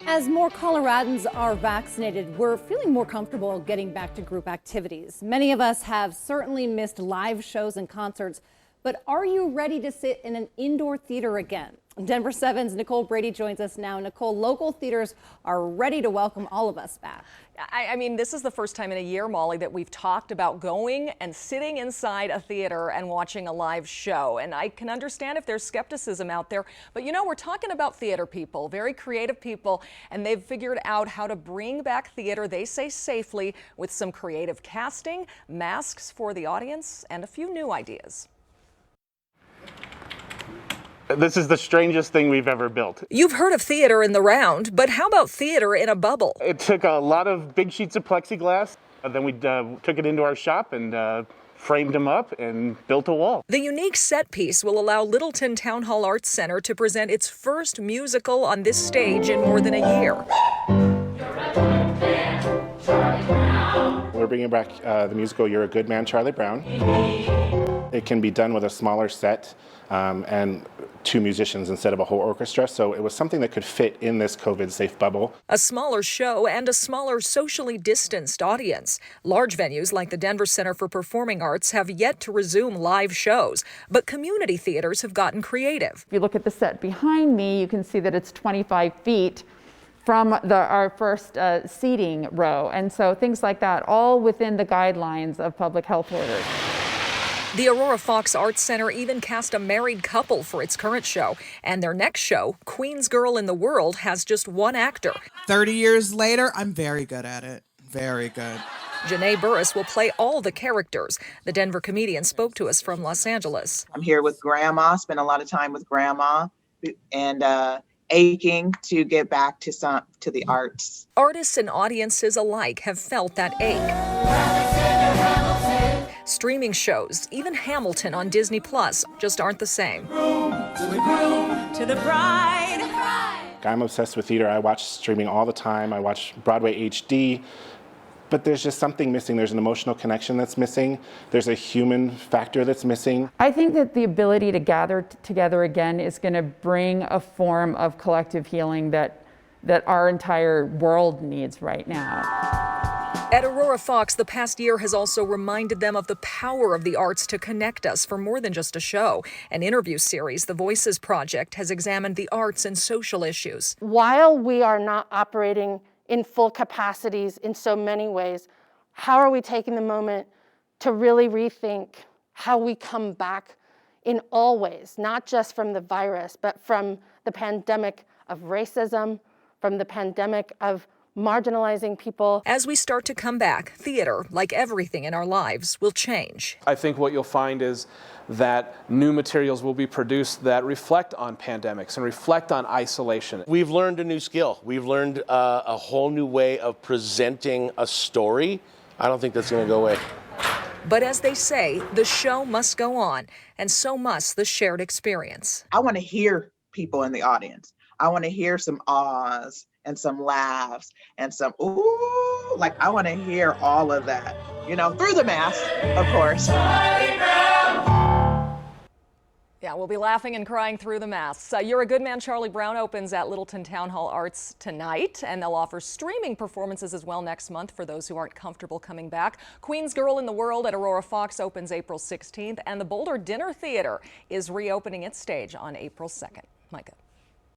As more Coloradans are vaccinated, we're feeling more comfortable getting back to group activities. Many of us have certainly missed live shows and concerts, but are you ready to sit in an indoor theater again? Denver 7's Nicole Brady joins us now. Nicole, local theaters are ready to welcome all of us back. I mean, this is the first time in a year, Molly, that we've talked about going and sitting inside a theater and watching a live show. And I can understand if there's skepticism out there, but you know, we're talking about theater people, very creative people, and they've figured out how to bring back theater, they say safely, with some creative casting, masks for the audience, and a few new ideas. This is the strangest thing we've ever built. You've heard of theater in the round, but how about theater in a bubble? It took a lot of big sheets of plexiglass. Then we took it into our shop and framed them up and built a wall. The unique set piece will allow Littleton Town Hall Arts Center to present its first musical on this stage in more than a year. We're bringing back the musical You're a Good Man, Charlie Brown. It can be done with a smaller set and two musicians instead of a whole orchestra, so it was something that could fit in this COVID-safe bubble. A smaller show and a smaller socially distanced audience. Large venues like the Denver Center for Performing Arts have yet to resume live shows, but community theaters have gotten creative. If you look at the set behind me, you can see that it's 25 feet from our first seating row, and so things like that, all within the guidelines of public health orders. The Aurora Fox Arts Center even cast a married couple for its current show. And their next show, Queen's Girl in the World, has just one actor. 30 years later, I'm very good at it. Very good. Janae Burris will play all the characters. The Denver comedian spoke to us from Los Angeles. I'm here with Grandma, spent a lot of time with Grandma, and aching to get back to the arts. Artists and audiences alike have felt that ache. Streaming shows, even Hamilton on Disney Plus, just aren't the same. To the groom, to the bride. I'm obsessed with theater. I watch streaming all the time. I watch Broadway HD, but there's just something missing. There's an emotional connection that's missing. There's a human factor that's missing. I think that the ability to gather together again is going to bring a form of collective healing that our entire world needs right now. At Aurora Fox, the past year has also reminded them of the power of the arts to connect us for more than just a show. An interview series, The Voices Project, has examined the arts and social issues. While we are not operating in full capacities in so many ways, how are we taking the moment to really rethink how we come back in all ways, not just from the virus, but from the pandemic of racism, from the pandemic of marginalizing people. As we start to come back, theater, like everything in our lives, will change. I think what you'll find is that new materials will be produced that reflect on pandemics and reflect on isolation. We've learned a new skill. We've learned a whole new way of presenting a story. I don't think that's going to go away. But as they say, the show must go on, and so must the shared experience. I want to hear people in the audience. I want to hear some ahs and some laughs and some ooh, like I want to hear all of that, you know, through the mask, of course. Yeah, we'll be laughing and crying through the masks. You're a Good Man, Charlie Brown opens at Littleton Town Hall Arts tonight, and they'll offer streaming performances as well next month for those who aren't comfortable coming back. Queen's Girl in the World at Aurora Fox opens April 16th, and the Boulder Dinner Theater is reopening its stage on April 2nd. Micah.